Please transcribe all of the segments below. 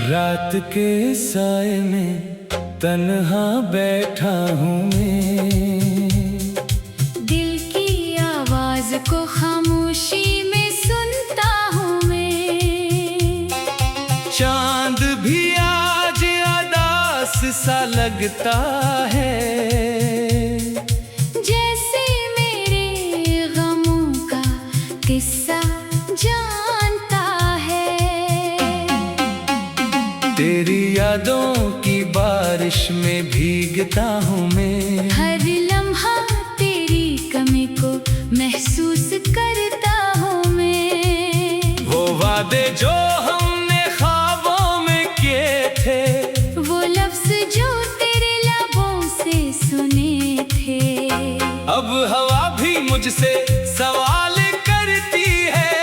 रात के साए में तन्हा बैठा हूँ मैं, दिल की आवाज को खामोशी में सुनता हूँ मैं। चांद भी आज उदास सा लगता है, जैसे मेरे गमों का किस्सा जानता है। तेरी यादों की बारिश में भीगता हूँ मैं, हर लम्हा तेरी कमी को महसूस करता हूँ मैं। वो वादे जो हमने ख्वाबों में किए थे, वो लफ्ज जो तेरे लबों से सुने थे, अब हवा भी मुझसे सवाल करती है।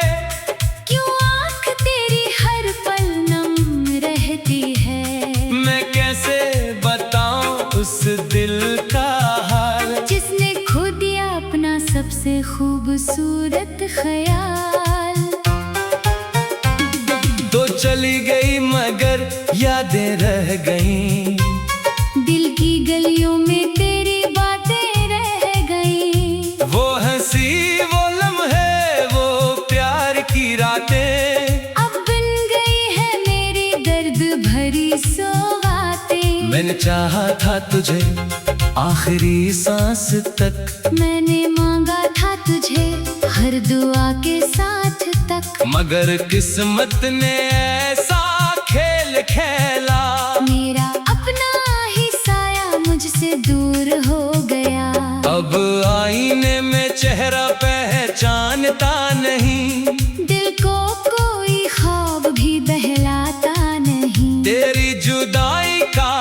क्यों आँख तेरी हर पल नम रहती है। मैं कैसे बताऊं उस दिल का हाल, जिसने खो दिया अपना सबसे खूबसूरत ख्याल। तो चली गई मगर यादें रह गईं, दिल की गलियों में तेरी बातें रह गईं। वो हंसी वो लम्हे वो प्यार की रातें, अब बन गई है मेरी दर्द भरी सौगातें। मैंने चाहा था तुझे आखिरी सांस तक, मैंने मांगा था तुझे हर दुआ के साथ तक, मगर किस्मत ने ऐसा खेल खेला। मेरा अपना ही साया मुझसे दूर हो गया। अब आईने में चेहरा पहचानता नहीं, दिल को कोई ख्वाब भी बहलाता नहीं। तेरी जुदाई का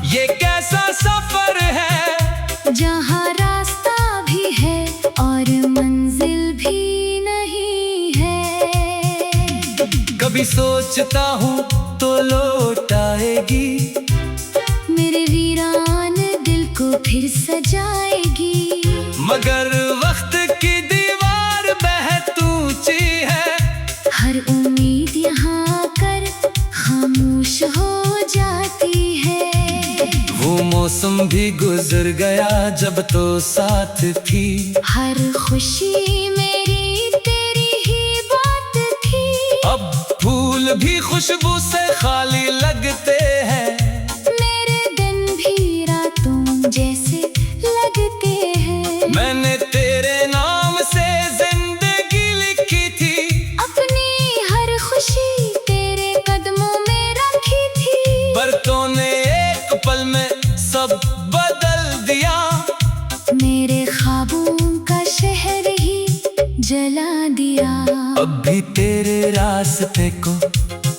ये कैसा सफर है, जहाँ रास्ता भी है और मंजिल भी नहीं है। कभी सोचता हूँ तो लौट आएगी, मेरे वीरान दिल को फिर सजाएगी। मगर वक्त की दीवार बहुत ऊंची है, हर उम्मीद यहाँ कर खामोश हो जाती है। वो मौसम भी गुजर गया जब तो साथ थी, हर खुशी मेरी तेरी ही बात थी। अब फूल भी खुशबू से खाली लगते हैं, मेरे दिन भी रातों जैसे लगते हैं। मैंने तेरे नाम से जिंदगी लिखी थी, अपनी हर खुशी तेरे कदमों में रखी थी। पर तूने एक पल में सब बदल दिया। मेरे ख्वाबों का शहर ही जला दिया। अब भी तेरे रास्ते को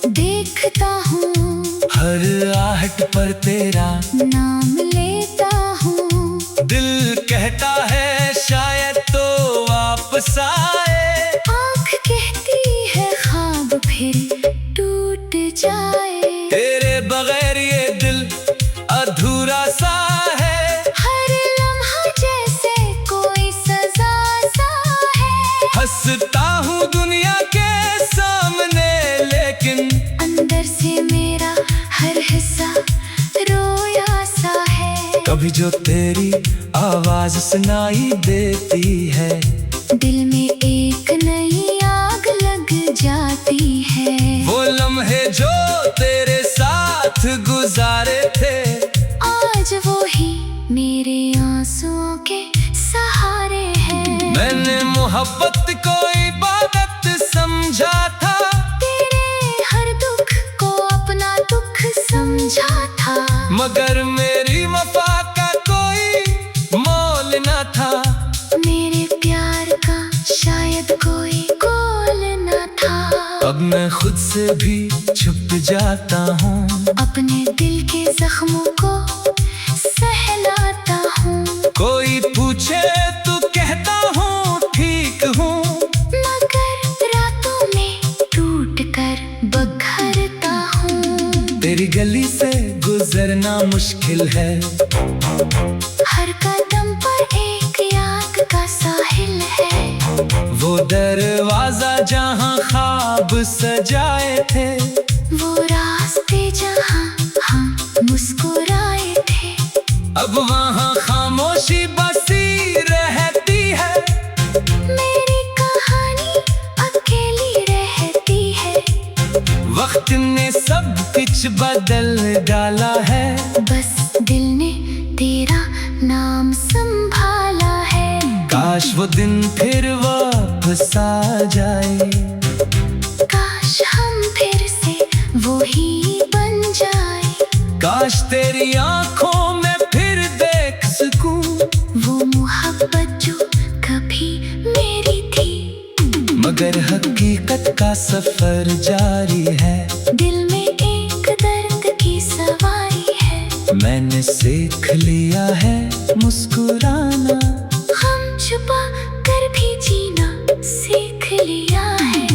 देखता हूँ, हर आहट पर तेरा नाम लेता हूँ। दिल कहता है शायद तो वापस आए, आँख कहती है ख्वाब फिर टूट जाए। तेरे बगैर ये दिल अधूरा सा है, हर लम्हा जैसे कोई सजा सा है। हंसता हूँ दुनिया के सामने लेकिन अंदर से मेरा हर हिस्सा रोया सा है। कभी जो तेरी आवाज सुनाई देती है, दिल में एक नई आग लग जाती है। वो लम्हे जो तेरे साथ गुजारे थे, आज वो ही मेरे आंसुओं के सहारे हैं। मैंने मोहब्बत को इबादत समझा था, तेरे हर दुख को अपना दुख समझा था। मगर मेरी वफा का कोई मोल न था। मेरे प्यार का शायद कोई कोल न था। अब मैं खुद से भी छुप जाता हूँ, अपने दिल के जख्मों को सहलाता हूँ। कोई पूछे तो कहता हूँ ठीक हूँ, मगर रातों में टूट कर बघरता हूँ। तेरी गली से गुजरना मुश्किल है, हर कदम पर एक याद का साहिल है। वो दरवाजा जहाँ ख्वाब सजाए थे, वो रास्ते जहाँ हम मुस्कुराए थे, अब वहाँ खामोशी बसी रहती है। मेरी कहानी अकेली रहती है। वक्त ने सब कुछ बदल डाला है, बस दिल ने तेरा नाम संभाला है। काश वो दिन फिर वापस आ जाए, काश हम फिर से वो ही बन जाए। काश तेरी आंखों में फिर देख सकूं वो मोहब्बत जो कभी मेरी थी। मगर हकीकत का सफर जारी है, दिल में एक दर्द की सवारी है। मैंने सीख लिया है मुस्कुराना, हम छुपा कर भी जीना सीख लिया है।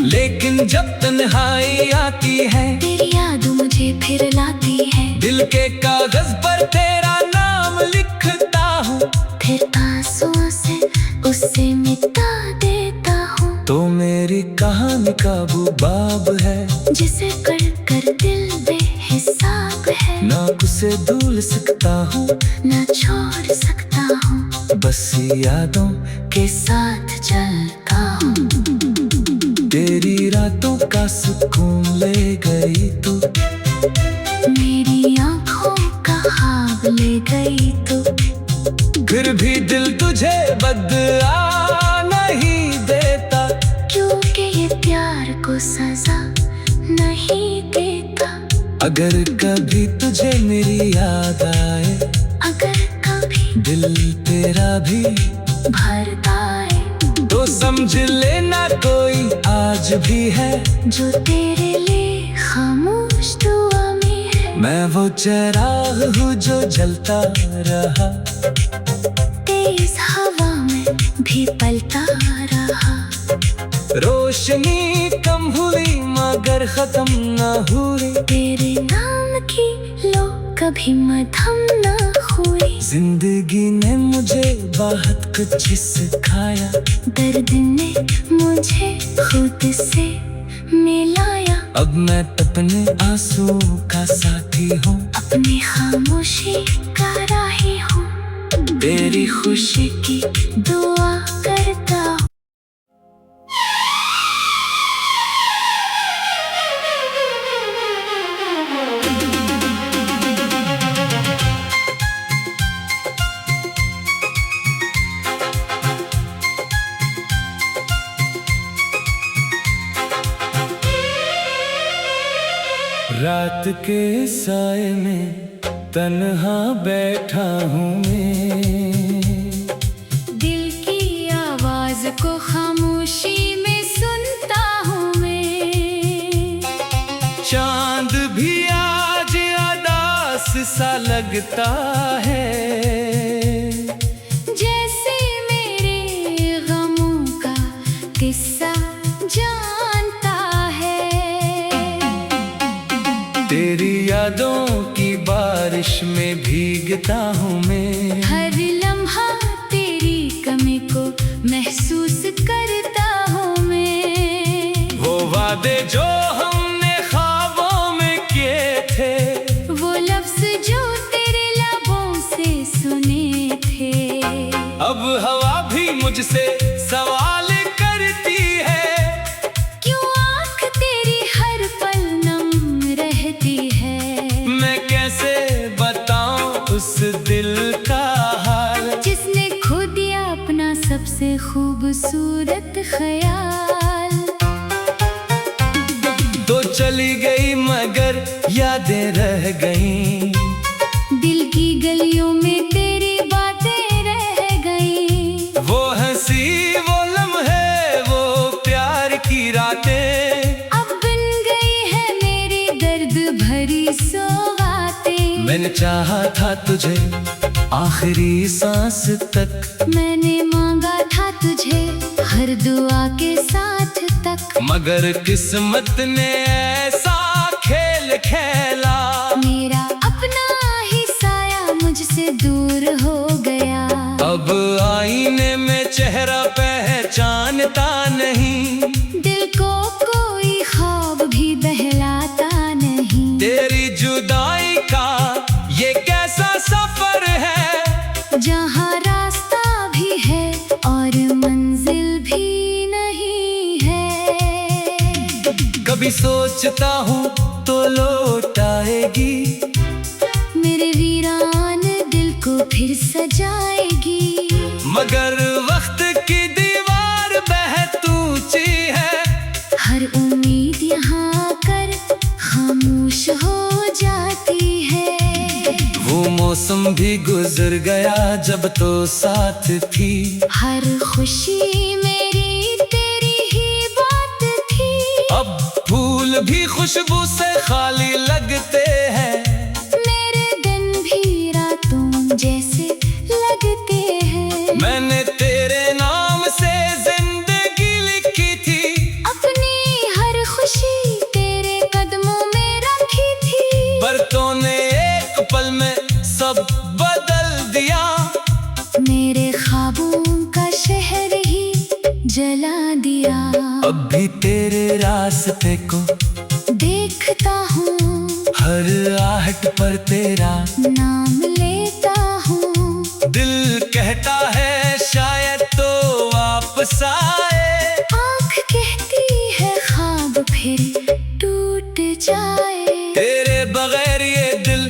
लेकिन जब तन्हाई आती है, तेरी याद मुझे फिर लाती है। दिल के कागज पर तेरा नाम लिखता हूँ, फिर आंसुओं से उसे मिटा देता हूँ। तो मेरी कहानी का वो बाब है, जिसे कर कर दिल बेहिसाब है। ना उसे भूल सकता हूँ, ना छोड़ सकता हूँ, बस यादों के साथ चलता हूँ। तेरी रातों का सुकून ले गई तू, मेरी आँखों का ख्वाब ले गई तू। फिर भी दिल तुझे बदला नहीं देता, क्योंकि ये प्यार को सजा नहीं देता। अगर कभी तुझे मेरी याद आए, अगर कभी दिल तेरा भी भरता है, तो समझ लेना कोई आज भी है, जो तेरे लिए खामोश दुआ में है। मैं वो चिराग हूँ जो जलता रहा, तेज हवा में भी पलता रहा। रोशनी कम हुई मगर खत्म न हुई, तेरे नाम की लो कभी मधम न हुई। जिंदगी ने मुझे बहुत कुछ सिखाया, दर्द ने मुझे खुद से मिलाया। अब मैं अपने आंसुओं का साथी हूँ, अपनी खामोशी का राही हूँ। तेरी खुशी की दुआ करता हूँ। रात के साए में तन्हा बैठा हूँ मैं, दिल की आवाज को खामोशी में सुनता हूँ मैं। चांद भी आज अदास सा लगता है, जैसे मेरे गमों का किस्सा जानता है। तेरी यादों की बारिश में भीगता हूँ मैं, हर लम्हा तेरी कमी को महसूस करता हूँ मैं। वो वादे जो हमने ख्वाबों में किए थे, वो लफ्ज जो तेरे लबों से सुने थे, अब हवा भी मुझसे सवाल करती है, क्यों आँख तेरी हर पल नम रहती है। मैं कैसे बताऊं उस दिल का हाल, जिसने खो दिया अपना सबसे खूबसूरत ख्याल। तो चली गई मगर यादें रह गईं, दिल की गलियों में तेरी बातें रह गई। वो हंसी वो लम्हे वो प्यार की रातें, अब बन गई है मेरी दर्द भरी सौगातें। मैंने चाहा था तुझे आखिरी सांस तक, मैंने मांगा था तुझे हर दुआ के साथ तक, मगर किस्मत ने ऐसा खेल खेला। मेरा अपना ही साया मुझसे दूर हो गया। अब आईने में चेहरा पहचानता नहीं, दिल को कोई ख्वाब भी बहलाता भी सोचता हूँ तो लौट आएगी, मेरे वीरान दिल को फिर सजाएगी। मगर वक्त की दीवार बेहद ऊंची है, हर उम्मीद यहाँ कर खामोश हो जाती है। वो मौसम भी गुजर गया जब तो साथ थी, हर खुशी मेरी तेरी ही बात थी। अब फूल भी खुशबू से खाली लगते हैं, मेरे दिन भी रातों जैसे लगते हैं। मैंने तेरे नाम से जिंदगी लिखी थी, अपनी हर खुशी तेरे कदमों में रखी थी। पर तूने एक पल में सब बदल दिया, मेरे ख्वाबों का शहर ही जला दिया। अब भी तेरे रास्ते को देखता हूँ, हर आहट पर तेरा नाम लेता हूँ। दिल कहता है शायद तो वापस आए, आँख कहती है ख्वाब फिर टूट जाए। तेरे बगैर ये दिल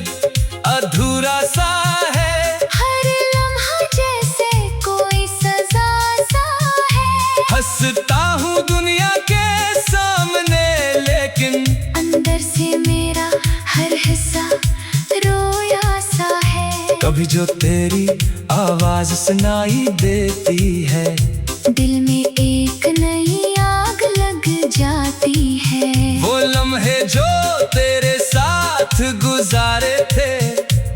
अधूरा सा है, हर लम्हा जैसे कोई सजा सा है। हंसता हूँ दुनिया के सामने लेकिन अंदर से मेरा हर हिस्सा रोया सा है। कभी जो तेरी आवाज सुनाई देती है, दिल में एक नई आग लग जाती है। वो लम्हे जो तेरे साथ गुजारे थे,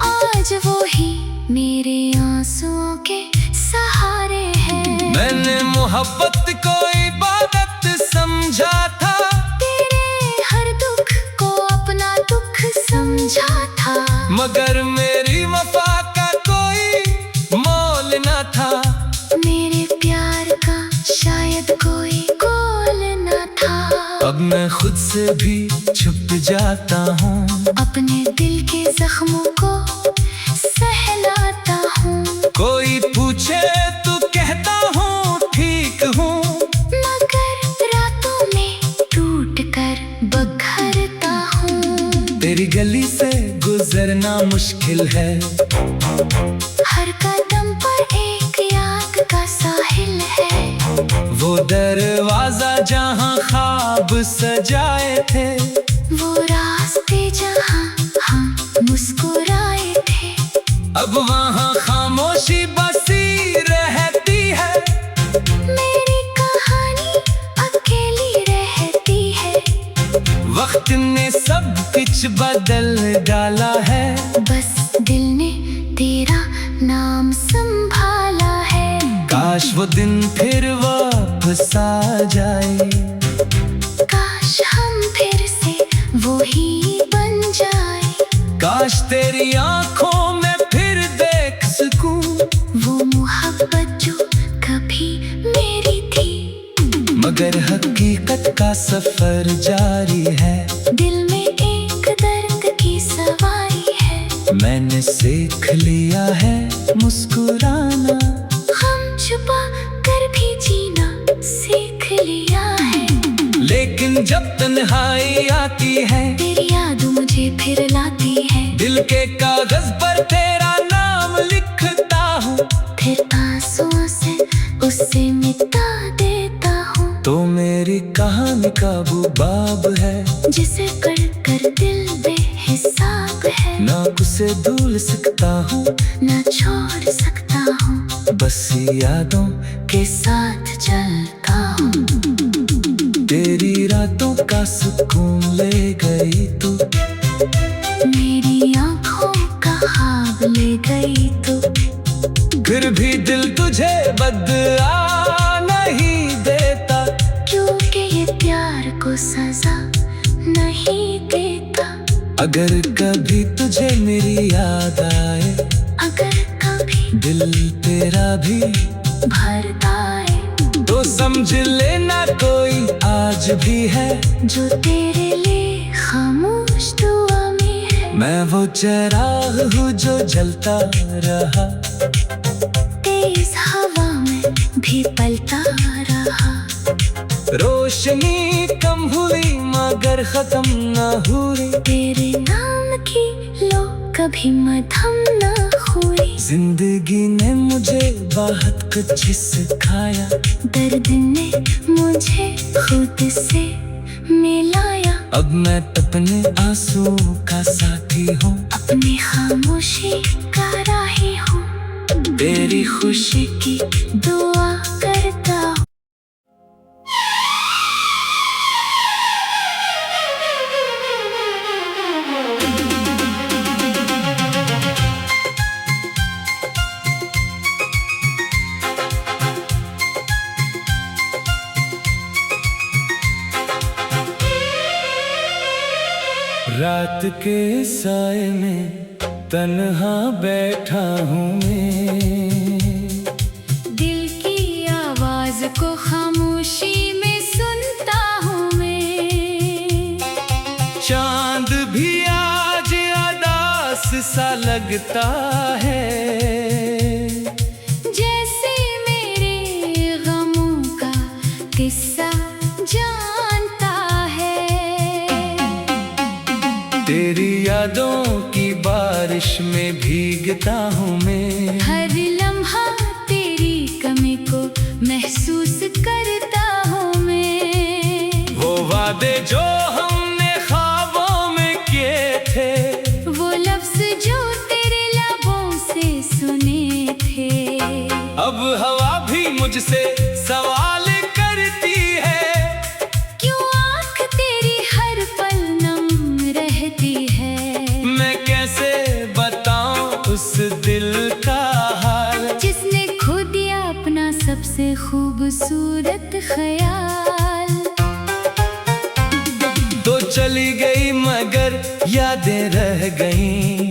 आज वो ही मेरे आंसुओं के सहारे हैं। मैंने मोहब्बत को इबादत समझा था, तेरे हर दुख को अपना दुख समझा था। मगर मेरी वफा का कोई मोल न था, मेरे प्यार का शायद कोई कोल न था। अब मैं खुद से भी छुप जाता हूँ, अपने दिल के जख्मों को सहलाता हूँ। कोई पूछे तो कहता हूँ ठीक हूँ, मगर रातों में टूट कर बखरता हूँ। तेरी गली से गुजरना मुश्किल है, हर कदम पर एक याद का साहिल है। वो दरवाजा जहाँ ख्वाब सजाए थे, वो रास्ते जहाँ हम मुस्कुराए थे। अब वहाँ खामोशी बसी रहती है, मेरी कहानी अकेली रहती है। वक्त ने सब कुछ बदल डाला है, बस दिल ने तेरा नाम संभाला है। काश वो दिन फिर वापस आ जाए, काश हम फिर से वो ही बन जाए। काश तेरी आंखों में फिर देख सकूं, वो मोहब्बत जो कभी मेरी थी। मगर हकीकत का सफर जारी है, दिल में एक दर्द की सवारी है। मैंने सीख लिया है मुस्कुराना, हम छुपा कर भी जीना सीख लिया है। लेकिन जब तन्हाई आती है, तेरी याद मुझे फिर लाती है। दिल के कागज पर तेरा नाम लिखता हूँ, फिर आंसुओं से उसे मिटा देता हूँ। तो मेरी कहानी का वो बाब है, जिसे कर कर दिल बेहिसाब है। ना उसे भूल सकता हूँ, न छोड़ सकता हूँ। बस यादों के साथ चलता हूँ। तेरी रातों का सुकून ले गई तू, मेरी आँखों का ख्वाब ले गई तू। फिर भी दिल तुझे बदला नहीं देता, क्योंकि ये प्यार को सजा नहीं देता। अगर कभी तुझे मेरी याद आए, अगर कभी दिल तेरा भी भरता है, तो समझ लेना कोई आज भी है, जो तेरे लिए खामोश दुआ में है। मैं वो चिराग हूँ जो जलता रहा, तेज हवा में भी पलता रहा। रोशनी कम हुई मगर खत्म न हुई, तेरे नाम की लो कभी मधम न हुई। जिंदगी ने मुझे बहुत कुछ सिखाया, दर्द ने मुझे खुद से मिलाया। अब मैं अपने आंसू का साथी हूँ, अपनी खामोशी का राही हूँ, तेरी खुशी की दुआ करता हूँ। रात के साए में तन्हा बैठा हूँ मैं, दिल की आवाज को खामोशी में सुनता हूँ मैं। चांद भी आज उदास सा लगता है, जैसे मेरे गमों का किस्सा जानता है। तेरी यादों की बारिश में भीगता हूँ मैं, हर लम्हा तेरी कमी को महसूस करता हूँ मैं। वो वादे जो हमने ख्वाबों में किए थे, वो लफ्ज जो तेरे लबों से सुने थे, अब हवा भी मुझसे सवाल करती है, क्यों आँख तेरी हर पल नम रहती है। मैं कैसे बताऊं उस दिल का हाल, जिसने खो दिया अपना सबसे खूबसूरत ख्याल। तो चली गई मगर यादें रह गईं,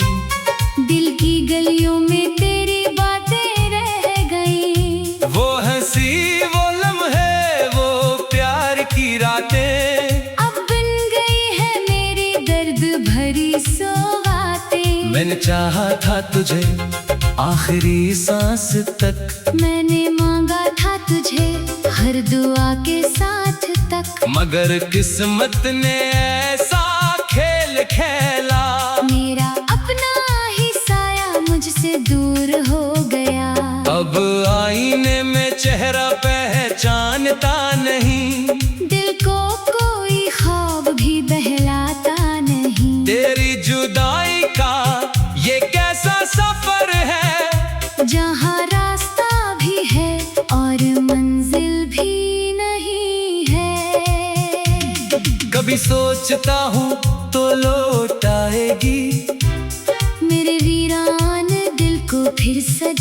दिल की गलियों में तेरी बातें रह गईं। वो हंसी वो लम्हे वो प्यार की रातें, अब बन गई है मेरी दर्द भरी सौगातें। मैंने चाहा था तुझे आखिरी सांस तक, मैंने मांगा था तुझे हर दुआ के साथ तक, मगर किस्मत ने ऐसा खेल खेला, मेरा अपना ही साया मुझसे दूर हो गया। अब आईने में चेहरा पहचानता नहीं, दिल को कोई ख्वाब भी बहलाता नहीं। तेरी जुदाई का ये कैसा सफर है, जहाँ रास्ता भी है और मंजिल भी नहीं है। कभी सोचता हूँ तो लौट आएगी, मेरे वीरान दिल को फिर सजा